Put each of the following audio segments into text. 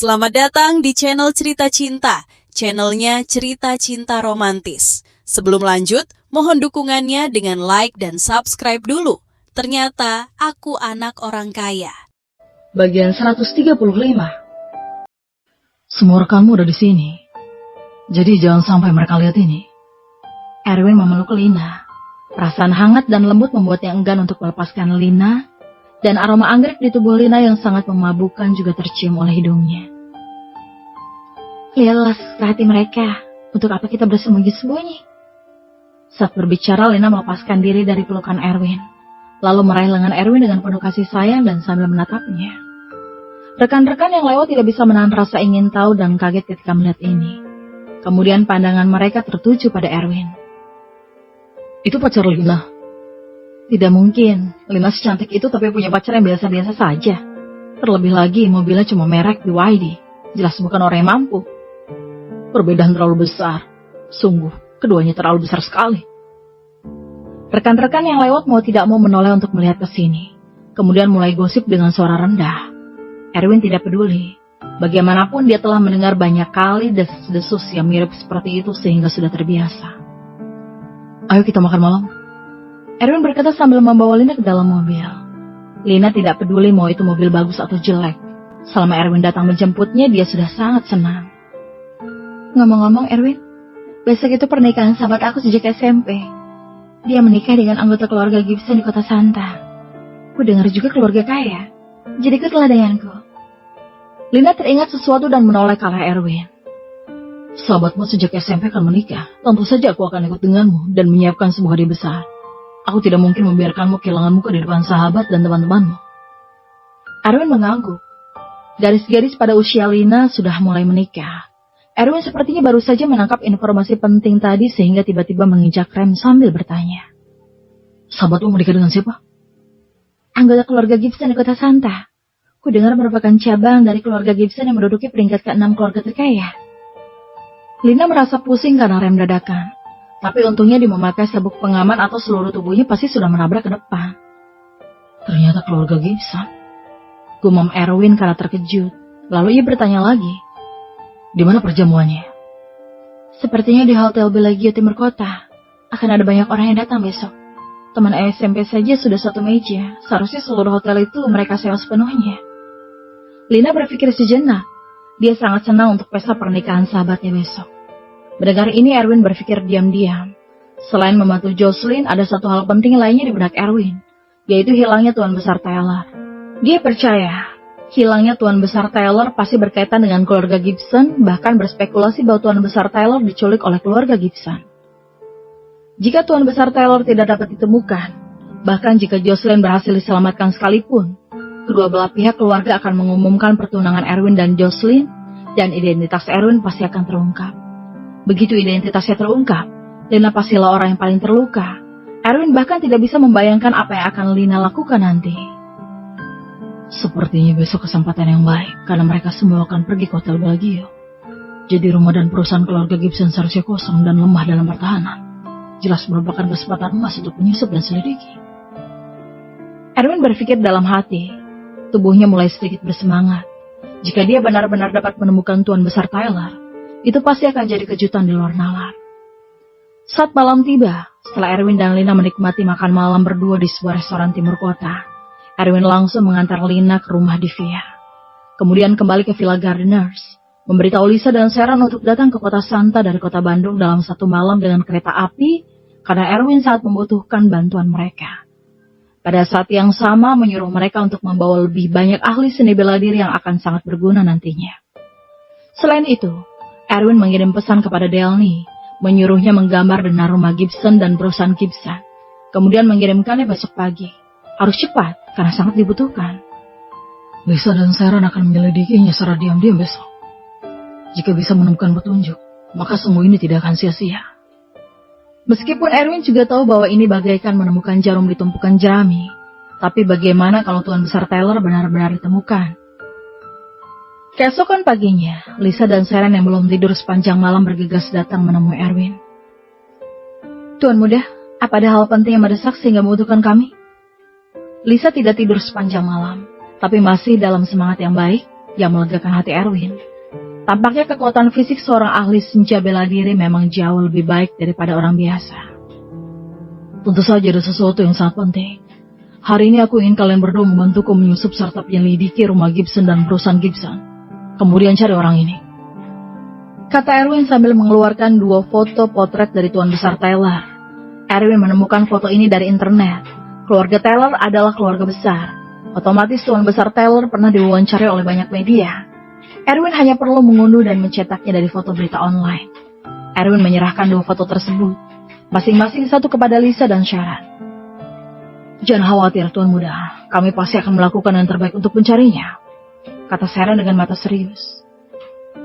Selamat datang di channel Cerita Cinta, channelnya Cerita Cinta Romantis. Sebelum lanjut, mohon dukungannya dengan like dan subscribe dulu. Ternyata aku anak orang kaya. Bagian 135. Semua rekanmu udah di sini. Jadi jangan sampai mereka lihat ini. Erwin memeluk Lina. Perasaan hangat dan lembut membuatnya enggan untuk melepaskan Lina. Dan aroma anggrek di tubuh Lina yang sangat memabukkan juga tercium oleh hidungnya. Lihatlah hati mereka. Untuk apa kita bersembunyi-sembunyi? Saat berbicara, Lina melepaskan diri dari pelukan Erwin. Lalu meraih lengan Erwin dengan penuh kasih sayang dan sambil menatapnya. Rekan-rekan yang lewat tidak bisa menahan rasa ingin tahu dan kaget ketika melihat ini. Kemudian pandangan mereka tertuju pada Erwin. Itu pacar Lina? Tidak mungkin, Lina secantik itu tapi punya pacar yang biasa-biasa saja. Terlebih lagi mobilnya cuma merek BYD, jelas bukan orang yang mampu. Perbedaan terlalu besar, sungguh keduanya terlalu besar sekali. Rekan-rekan yang lewat mau tidak mau menoleh untuk melihat ke sini. Kemudian mulai gosip dengan suara rendah. Erwin tidak peduli. Bagaimanapun dia telah mendengar banyak kali desas-desus yang mirip seperti itu sehingga sudah terbiasa. Ayo kita makan malam. Erwin berkata sambil membawa Lina ke dalam mobil. Lina tidak peduli mau itu mobil bagus atau jelek. Selama Erwin datang menjemputnya, dia sudah sangat senang. Ngomong-ngomong Erwin, besok itu pernikahan sahabat aku sejak SMP. Dia menikah dengan anggota keluarga Gibson di kota Santa. Ku dengar juga keluarga kaya. Jadi ikutlah denganku. Lina teringat sesuatu dan menoleh ke arah Erwin. Sahabatmu sejak SMP akan menikah. Tentu saja aku akan ikut denganmu dan menyiapkan sebuah hadiah besar. Aku tidak mungkin membiarkanmu kehilangan muka di depan sahabat dan teman-temanmu. Erwin mengangguk. Garis-garis pada usia Lina sudah mulai menikah. Erwin sepertinya baru saja menangkap informasi penting tadi sehingga tiba-tiba menginjak rem sambil bertanya. Sahabatmu menikah dengan siapa? Anggota keluarga Gibson di kota Santa. Ku dengar merupakan cabang dari keluarga Gibson yang menduduki peringkat ke-6 keluarga terkaya. Lina merasa pusing karena rem dadakan. Tapi untungnya dia memakai sabuk pengaman atau seluruh tubuhnya pasti sudah menabrak ke depan. Ternyata keluarga Gibson. Gumam Erwin karena terkejut. Lalu ia bertanya lagi. Di mana perjamuannya? Sepertinya di Hotel Bellagio Timur Kota. Akan ada banyak orang yang datang besok. Teman SMP saja sudah satu meja. Seharusnya seluruh hotel itu mereka sewa sepenuhnya. Lina berpikir sejenak. Dia sangat senang untuk pesta pernikahan sahabatnya besok. Mendengar ini Erwin berpikir diam-diam. Selain membantu Jocelyn, ada satu hal penting lainnya di benak Erwin, yaitu hilangnya Tuan Besar Taylor. Dia percaya, hilangnya Tuan Besar Taylor pasti berkaitan dengan keluarga Gibson, bahkan berspekulasi bahwa Tuan Besar Taylor diculik oleh keluarga Gibson. Jika Tuan Besar Taylor tidak dapat ditemukan, bahkan jika Jocelyn berhasil diselamatkan sekalipun, kedua belah pihak keluarga akan mengumumkan pertunangan Erwin dan Jocelyn, dan identitas Erwin pasti akan terungkap. Begitu identitasnya terungkap, Lina pastilah orang yang paling terluka. Erwin bahkan tidak bisa membayangkan apa yang akan Lina lakukan nanti. Sepertinya besok kesempatan yang baik, karena mereka semua akan pergi ke Hotel Bellagio. Jadi rumah dan perusahaan keluarga Gibson seharusnya kosong dan lemah dalam pertahanan. Jelas merupakan kesempatan emas untuk menyusup dan selidiki. Erwin berpikir dalam hati. Tubuhnya mulai sedikit bersemangat. Jika dia benar-benar dapat menemukan Tuan Besar Taylor, itu pasti akan jadi kejutan di luar nalar. Saat malam tiba, setelah Erwin dan Lina menikmati makan malam berdua di sebuah restoran timur kota, Erwin langsung mengantar Lina ke rumah Divya. Kemudian kembali ke Villa Gardeners, memberitahu Lisa dan Sharon untuk datang ke kota Santa dari kota Bandung dalam satu malam dengan kereta api, karena Erwin sangat membutuhkan bantuan mereka. Pada saat yang sama menyuruh mereka untuk membawa lebih banyak ahli seni bela diri yang akan sangat berguna nantinya. Selain itu, Erwin mengirim pesan kepada Delny, menyuruhnya menggambar denah rumah Gibson dan perusahaan Gibson. Kemudian mengirimkannya besok pagi. Harus cepat, karena sangat dibutuhkan. Lisa dan Sharon akan menyelidikinya secara diam-diam besok. Jika bisa menemukan petunjuk, maka semua ini tidak akan sia-sia. Meskipun Erwin juga tahu bahwa ini bagaikan menemukan jarum di tumpukan jerami, tapi bagaimana kalau Tuan Besar Taylor benar-benar ditemukan? Keesokan paginya, Lisa dan Sharon yang belum tidur sepanjang malam bergegas datang menemui Erwin. Tuan muda, apa ada hal penting yang mendesak sehingga membutuhkan kami? Lisa tidak tidur sepanjang malam, tapi masih dalam semangat yang baik. yang melegakan hati Erwin. Tampaknya kekuatan fisik seorang ahli senja bela diri memang jauh lebih baik daripada orang biasa. Tentu saja ada sesuatu yang sangat penting. Hari ini aku ingin kalian berdua membantuku menyusup serta menyelidiki rumah Gibson dan perusahaan Gibson. Kemudian cari orang ini, kata Erwin sambil mengeluarkan 2 foto potret dari Tuan Besar Taylor. Erwin menemukan foto ini dari internet. Keluarga Taylor adalah keluarga besar. Otomatis Tuan Besar Taylor pernah diwawancari oleh banyak media. Erwin hanya perlu mengunduh dan mencetaknya dari foto berita online. Erwin menyerahkan 2 foto tersebut, masing-masing satu kepada Lisa dan Sharon. Jangan khawatir Tuan Muda, kami pasti akan melakukan yang terbaik untuk mencarinya, kata Sharon dengan mata serius.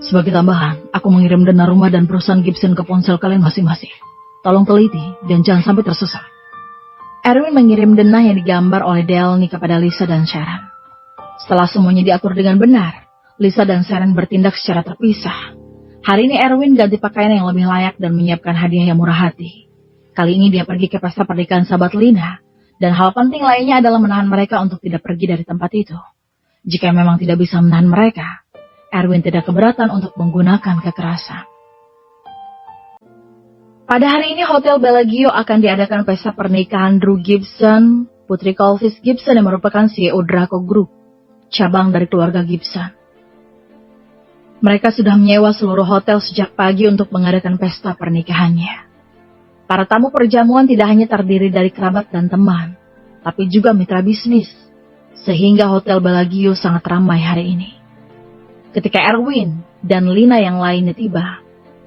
Sebagai tambahan, aku mengirim dana rumah dan perusahaan Gibson ke ponsel kalian masing-masing. Tolong teliti dan jangan sampai tersesat. Erwin mengirim dana yang digambar oleh Delny kepada Lisa dan Sharon. Setelah semuanya diatur dengan benar, Lisa dan Sharon bertindak secara terpisah. Hari ini Erwin ganti pakaian yang lebih layak dan menyiapkan hadiah yang murah hati. Kali ini dia pergi ke pesta pernikahan sahabat Lina, dan hal penting lainnya adalah menahan mereka untuk tidak pergi dari tempat itu. Jika memang tidak bisa menahan mereka, Erwin tidak keberatan untuk menggunakan kekerasan. Pada hari ini Hotel Bellagio akan diadakan pesta pernikahan Drew Gibson, putri Colvis Gibson yang merupakan CEO Draco Group, cabang dari keluarga Gibson. Mereka sudah menyewa seluruh hotel sejak pagi untuk mengadakan pesta pernikahannya. Para tamu perjamuan tidak hanya terdiri dari kerabat dan teman, tapi juga mitra bisnis, sehingga Hotel Bellagio sangat ramai hari ini. Ketika Erwin dan Lina yang lainnya tiba,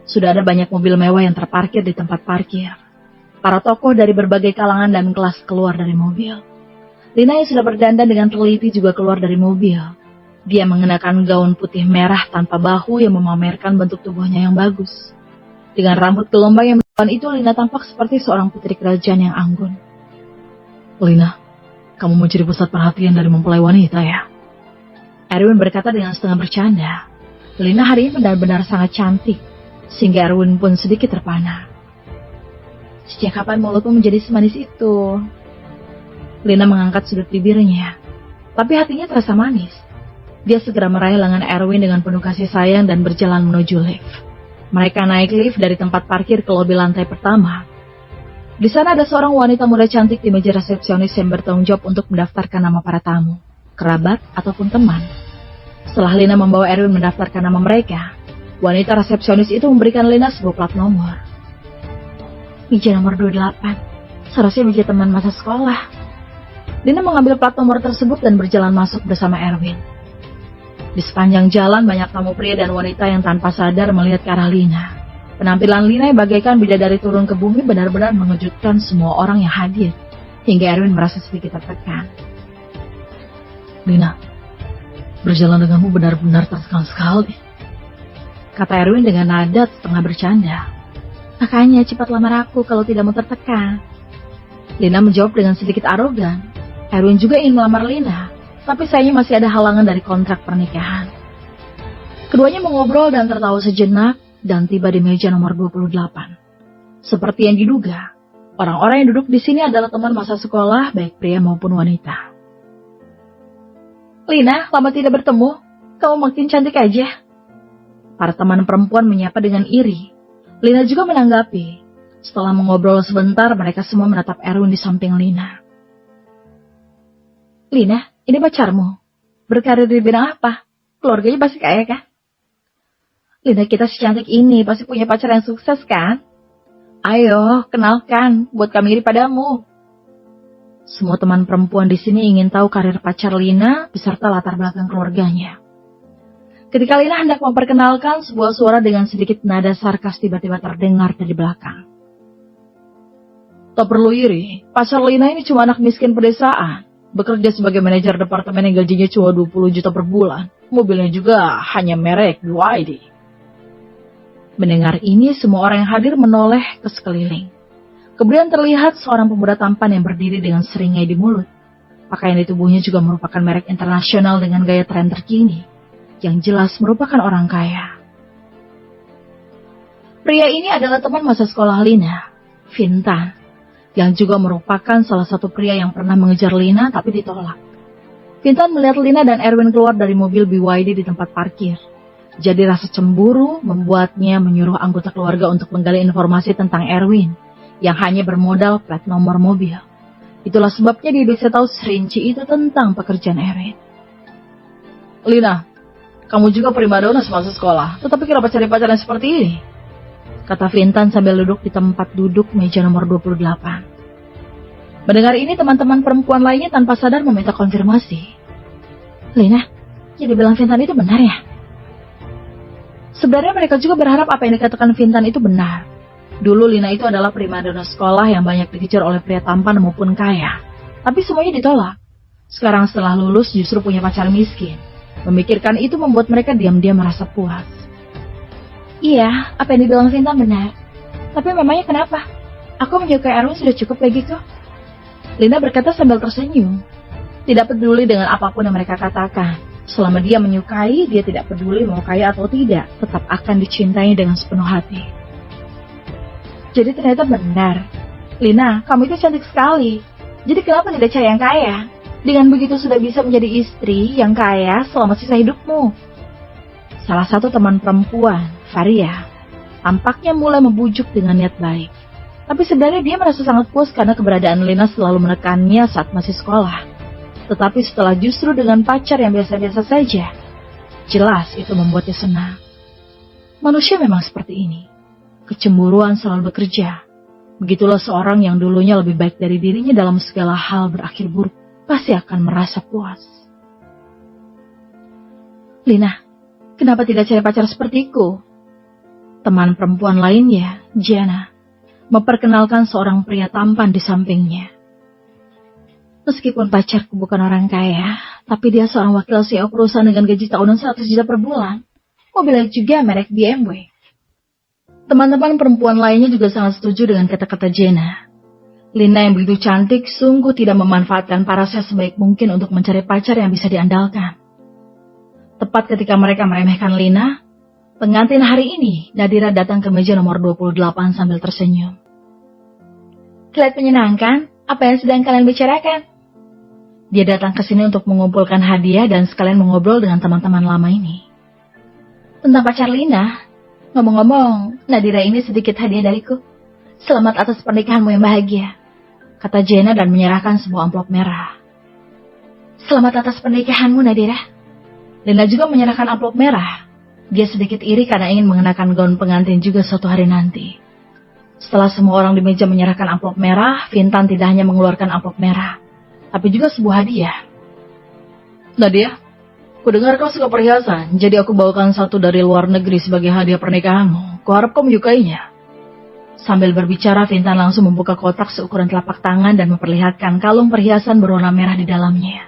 sudah ada banyak mobil mewah yang terparkir di tempat parkir. Para tokoh dari berbagai kalangan dan kelas keluar dari mobil. Lina yang sudah berdandan dengan teliti juga keluar dari mobil. Dia mengenakan gaun putih merah tanpa bahu yang memamerkan bentuk tubuhnya yang bagus. Dengan rambut gelombang yang menawan itu, Lina tampak seperti seorang putri kerajaan yang anggun. Lina, kamu mau jadi pusat perhatian dari mempelai wanita ya? Erwin berkata dengan setengah bercanda. Lina hari ini benar-benar sangat cantik, sehingga Erwin pun sedikit terpana. Sejak kapan mulutmu menjadi semanis itu? Lina mengangkat sudut bibirnya, tapi hatinya terasa manis. Dia segera meraih lengan Erwin dengan penuh kasih sayang dan berjalan menuju lift. Mereka naik lift dari tempat parkir ke lobi lantai pertama. Di sana ada seorang wanita muda cantik di meja resepsionis yang bertanggung jawab untuk mendaftarkan nama para tamu, kerabat, ataupun teman. Setelah Lina membawa Erwin mendaftarkan nama mereka, wanita resepsionis itu memberikan Lina sebuah plat nomor. Meja nomor 28, seharusnya meja teman masa sekolah. Lina mengambil plat nomor tersebut dan berjalan masuk bersama Erwin. Di sepanjang jalan banyak tamu pria dan wanita yang tanpa sadar melihat ke arah Lina. Penampilan Lina yang bagaikan bidadari turun ke bumi benar-benar mengejutkan semua orang yang hadir, hingga Erwin merasa sedikit tertekan. Lina, berjalan denganmu benar-benar tertekan sekali, kata Erwin dengan nada setengah bercanda. Makanya cepat lamar aku kalau tidak mau tertekan. Lina menjawab dengan sedikit arogan. Erwin juga ingin melamar Lina, tapi sayangnya masih ada halangan dari kontrak pernikahan. Keduanya mengobrol dan tertawa sejenak dan tiba di meja nomor 28. Seperti yang diduga, orang-orang yang duduk di sini adalah teman masa sekolah, baik pria maupun wanita. Lina, lama tidak bertemu. Kamu makin cantik aja. Para teman perempuan menyapa dengan iri. Lina juga menanggapi. Setelah mengobrol sebentar, mereka semua menatap Erwin di samping Lina. Lina, ini pacarmu. Berkarir di bidang apa? Keluarganya pasti kaya kan? Lina, kita secantik ini pasti punya pacar yang sukses kan? Ayo, kenalkan, buat kami iri padamu. Semua teman perempuan di sini ingin tahu karir pacar Lina beserta latar belakang keluarganya. Ketika Lina hendak memperkenalkan, sebuah suara dengan sedikit nada sarkas tiba-tiba terdengar dari belakang. Tak perlu iri, pacar Lina ini cuma anak miskin pedesaan. Bekerja sebagai manajer departemen yang gajinya cuma 20 juta per bulan. Mobilnya juga hanya merek BYD. Mendengar ini, semua orang yang hadir menoleh ke sekeliling. Kemudian terlihat seorang pemuda tampan yang berdiri dengan seringai di mulut. Pakaian di tubuhnya juga merupakan merek internasional dengan gaya tren terkini. Yang jelas merupakan orang kaya. Pria ini adalah teman masa sekolah Lina, Vintan, yang juga merupakan salah satu pria yang pernah mengejar Lina tapi ditolak. Vintan melihat Lina dan Erwin keluar dari mobil BYD di tempat parkir. Jadi rasa cemburu membuatnya menyuruh anggota keluarga untuk menggali informasi tentang Erwin yang hanya bermodal plat nomor mobil. Itulah sebabnya dia bisa tahu serinci itu tentang pekerjaan Erwin. Lina, kamu juga primadona semasa sekolah, tetapi kenapa cari pacaran seperti ini? Kata Vintan sambil duduk di tempat duduk meja nomor 28. Mendengar ini, teman-teman perempuan lainnya tanpa sadar meminta konfirmasi. Lina, jadi bilang Vintan itu benar ya? Sebenarnya mereka juga berharap apa yang dikatakan Vintan itu benar. Dulu Lina itu adalah primadona sekolah yang banyak dikejar oleh pria tampan maupun kaya. Tapi semuanya ditolak. Sekarang setelah lulus justru punya pacar miskin. Memikirkan itu membuat mereka diam-diam merasa puas. Iya, apa yang dibilang Vintan benar. Tapi memangnya kenapa? Aku menyukai Erwin sudah cukup bagiku. Lina berkata sambil tersenyum. Tidak peduli dengan apapun yang mereka katakan. Selama dia menyukai, dia tidak peduli mau kaya atau tidak, tetap akan dicintai dengan sepenuh hati. Jadi ternyata benar. Lina, kamu itu cantik sekali. Jadi kenapa tidak cari yang kaya? Dengan begitu sudah bisa menjadi istri yang kaya selama sisa hidupmu. Salah satu teman perempuan, Faria, tampaknya mulai membujuk dengan niat baik. Tapi sebenarnya dia merasa sangat puas karena keberadaan Lina selalu menekannya saat masih sekolah. Tetapi setelah justru dengan pacar yang biasa-biasa saja, jelas itu membuatnya senang. Manusia memang seperti ini. Kecemburuan selalu bekerja. Begitulah seorang yang dulunya lebih baik dari dirinya dalam segala hal berakhir buruk, pasti akan merasa puas. Lina, kenapa tidak cari pacar sepertiku? Teman perempuan lainnya, Jana, memperkenalkan seorang pria tampan di sampingnya. Meskipun pacarku bukan orang kaya, tapi dia seorang wakil CEO perusahaan dengan gaji tahunan 100 juta per bulan. Mobilnya juga merek BMW. Teman-teman perempuan lainnya juga sangat setuju dengan kata-kata Jena. Lina yang begitu cantik sungguh tidak memanfaatkan parasnya sebaik mungkin untuk mencari pacar yang bisa diandalkan. Tepat ketika mereka meremehkan Lina, pengantin hari ini, Nadira datang ke meja nomor 28 sambil tersenyum. Kelihatan menyenangkan, apa yang sedang kalian bicarakan? Dia datang ke sini untuk mengumpulkan hadiah dan sekalian mengobrol dengan teman-teman lama ini. Tentang pacar Lina, ngomong-ngomong, Nadira ini sedikit hadiah dariku. Selamat atas pernikahanmu yang bahagia, kata Jena dan menyerahkan sebuah amplop merah. Selamat atas pernikahanmu, Nadira. Lina juga menyerahkan amplop merah. Dia sedikit iri karena ingin mengenakan gaun pengantin juga suatu hari nanti. Setelah semua orang di meja menyerahkan amplop merah, Vintan tidak hanya mengeluarkan amplop merah, tapi juga sebuah hadiah. Nadia, kudengar kau suka perhiasan, jadi aku bawakan satu dari luar negeri sebagai hadiah pernikahanmu. Kuharap kau menyukainya. Sambil berbicara, Vintan langsung membuka kotak seukuran telapak tangan dan memperlihatkan kalung perhiasan berwarna merah di dalamnya.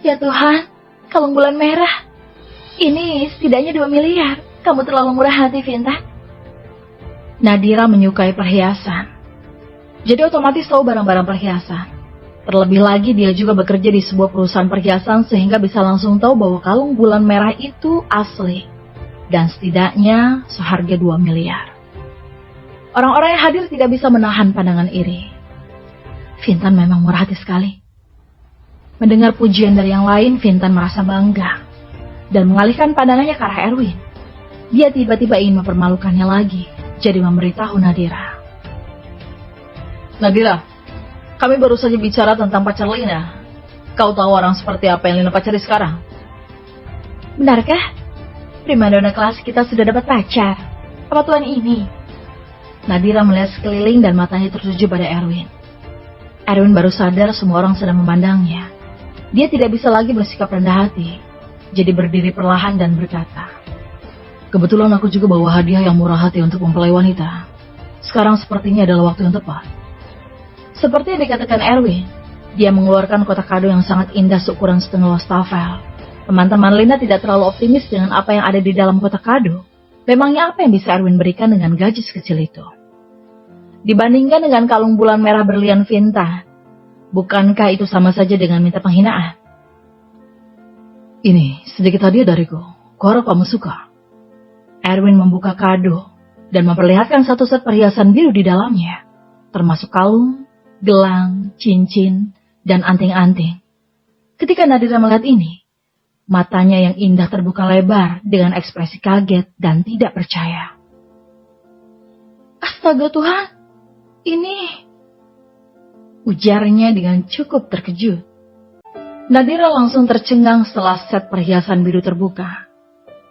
Ya Tuhan, kalung bulan merah. Ini setidaknya 2 miliar. Kamu terlalu murah hati, Vintan. Nadira menyukai perhiasan. Jadi otomatis tahu barang-barang perhiasan. Terlebih lagi dia juga bekerja di sebuah perusahaan perhiasan sehingga bisa langsung tahu bahwa kalung bulan merah itu asli. Dan setidaknya seharga 2 miliar. Orang-orang yang hadir tidak bisa menahan pandangan iri. Vintan memang murah hati sekali. Mendengar pujian dari yang lain, Vintan merasa bangga. Dan mengalihkan pandangannya ke arah Erwin. Dia tiba-tiba ingin mempermalukannya lagi. Jadi memberitahu Nadira. Nadira, kami baru saja bicara tentang pacar Lina. Kau tahu orang seperti apa yang Lina pacari sekarang? Benarkah? Primadona kelas kita sudah dapat pacar. Apa tuan ini? Nadira melihat sekeliling dan matanya tertuju pada Erwin. Erwin baru sadar semua orang sedang memandangnya. Dia tidak bisa lagi bersikap rendah hati. Jadi berdiri perlahan dan berkata, kebetulan aku juga bawa hadiah yang murah hati untuk mempelai wanita. Sekarang sepertinya adalah waktu yang tepat. Seperti yang dikatakan Erwin, dia mengeluarkan kotak kado yang sangat indah seukuran setengah wastafel. Teman-teman Lina tidak terlalu optimis dengan apa yang ada di dalam kotak kado. Memangnya apa yang bisa Erwin berikan dengan gaji sekecil itu? Dibandingkan dengan kalung bulan merah berlian Vintan, bukankah itu sama saja dengan minta penghinaan? Ini sedikit hadiah dariku. Kuharap kamu suka. Erwin membuka kado dan memperlihatkan satu set perhiasan biru di dalamnya, termasuk kalung, gelang, cincin, dan anting-anting. Ketika Nadira melihat ini, matanya yang indah terbuka lebar dengan ekspresi kaget dan tidak percaya. Astaga Tuhan, ini... ujarnya dengan cukup terkejut. Nadira langsung tercengang setelah set perhiasan biru terbuka.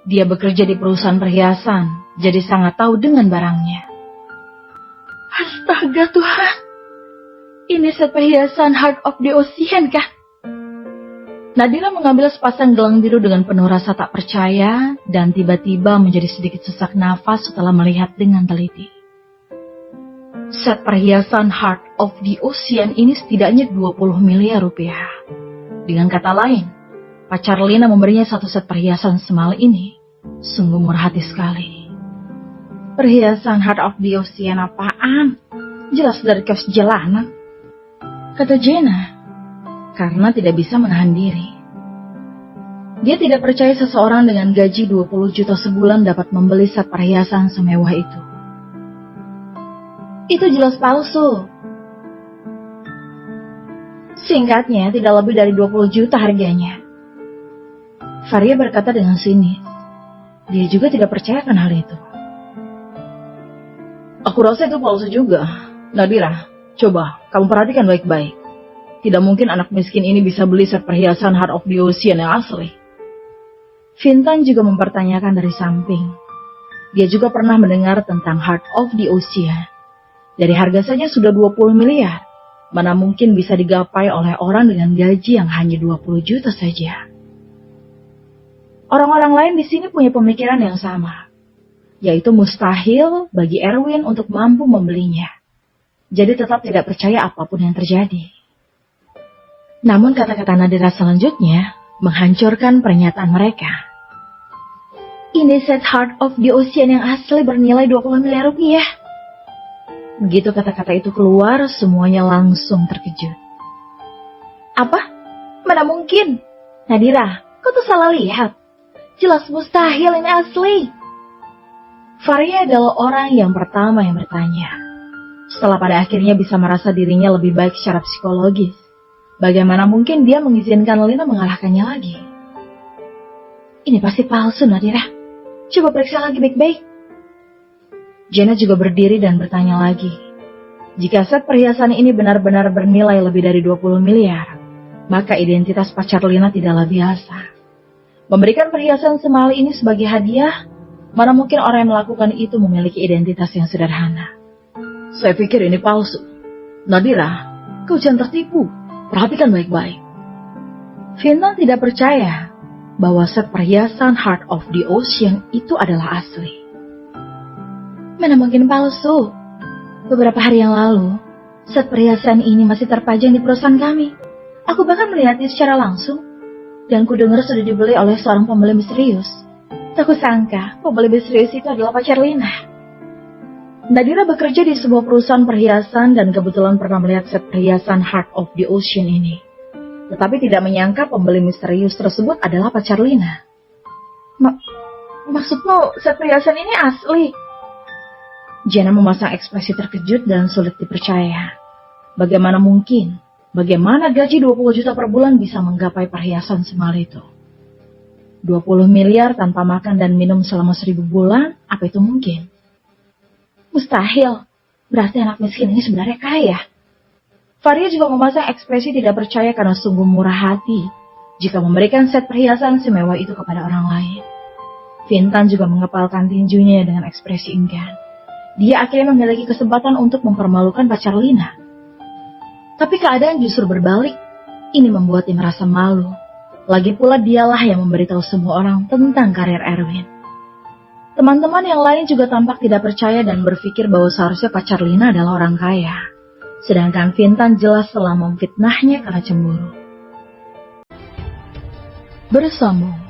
Dia bekerja di perusahaan perhiasan, jadi sangat tahu dengan barangnya. Astaga Tuhan, ini set perhiasan Heart of the Ocean kah? Nadira mengambil sepasang gelang biru dengan penuh rasa tak percaya dan tiba-tiba menjadi sedikit sesak nafas setelah melihat dengan teliti. Set perhiasan Heart of the Ocean ini setidaknya 20 miliar rupiah. Dengan kata lain, pacar Lina memberinya satu set perhiasan semahal ini. Sungguh murah hati sekali. Perhiasan Heart of the Ocean apaan? Jelas dari kios jalanan, kata Jenna, karena tidak bisa menahan diri. Dia tidak percaya seseorang dengan gaji 20 juta sebulan dapat membeli set perhiasan semewah itu. Itu jelas palsu. Singkatnya, tidak lebih dari 20 juta harganya. Faria berkata dengan sinis. Dia juga tidak percayakan hal itu. Aku rasa itu palsu juga. Nadira, coba kamu perhatikan baik-baik. Tidak mungkin anak miskin ini bisa beli set perhiasan Heart of the Ocean yang asli. Vintan juga mempertanyakan dari samping. Dia juga pernah mendengar tentang Heart of the Ocean. Dari harga saja sudah 20 miliar. Mana mungkin bisa digapai oleh orang dengan gaji yang hanya 20 juta saja. Orang-orang lain di sini punya pemikiran yang sama, yaitu mustahil bagi Erwin untuk mampu membelinya. Jadi tetap tidak percaya apapun yang terjadi. Namun kata-kata Nadira selanjutnya menghancurkan pernyataan mereka. Ini set Heart of the Ocean yang asli bernilai 20 miliar rupiah. Begitu kata-kata itu keluar, semuanya langsung terkejut. Apa? Mana mungkin? Nadira, kau tuh salah lihat. Jelas mustahil ini asli. Faria adalah orang yang pertama yang bertanya. Setelah pada akhirnya bisa merasa dirinya lebih baik secara psikologis, bagaimana mungkin dia mengizinkan Lina mengalahkannya lagi? Ini pasti palsu, Nadira. Coba periksa lagi baik-baik. Jenna juga berdiri dan bertanya lagi. Jika set perhiasan ini benar-benar bernilai lebih dari 20 miliar, maka identitas pacar Lina tidaklah biasa. Memberikan perhiasan semahal ini sebagai hadiah, mana mungkin orang yang melakukan itu memiliki identitas yang sederhana. Saya pikir ini palsu. Nadira, kau jangan tertipu. Perhatikan baik-baik. Vintan tidak percaya bahwa set perhiasan Heart of the Ocean itu adalah asli. Mana mungkin palsu? Beberapa hari yang lalu, set perhiasan ini masih terpajang di perusahaan kami. Aku bahkan melihatnya secara langsung. Dan kudengar sudah dibeli oleh seorang pembeli misterius. Tak kusangka, pembeli misterius itu adalah pacar Lina. Nadira bekerja di sebuah perusahaan perhiasan dan kebetulan pernah melihat set perhiasan Heart of the Ocean ini. Tetapi tidak menyangka pembeli misterius tersebut adalah pacar Lina. Maksudmu set perhiasan ini asli? Jenna memasang ekspresi terkejut dan sulit dipercaya. Bagaimana mungkin? Bagaimana gaji 20 juta per bulan bisa menggapai perhiasan semahal itu? 20 miliar tanpa makan dan minum selama 1000 bulan, apa itu mungkin? Mustahil. Berarti anak miskin ini sebenarnya kaya. Faria juga memasang ekspresi tidak percaya karena sungguh murah hati jika memberikan set perhiasan semewah itu kepada orang lain. Vintan juga mengepalkan tinjunya dengan ekspresi enggan. Dia akhirnya memiliki kesempatan untuk mempermalukan pacar Lina. Tapi keadaan justru berbalik. Ini membuatnya merasa malu. Lagi pula dialah yang memberitahu semua orang tentang karir Erwin. Teman-teman yang lain juga tampak tidak percaya dan berpikir bahwa seharusnya pacar Lina adalah orang kaya. Sedangkan Vintan jelas telah memfitnahnya karena cemburu. Bersambung.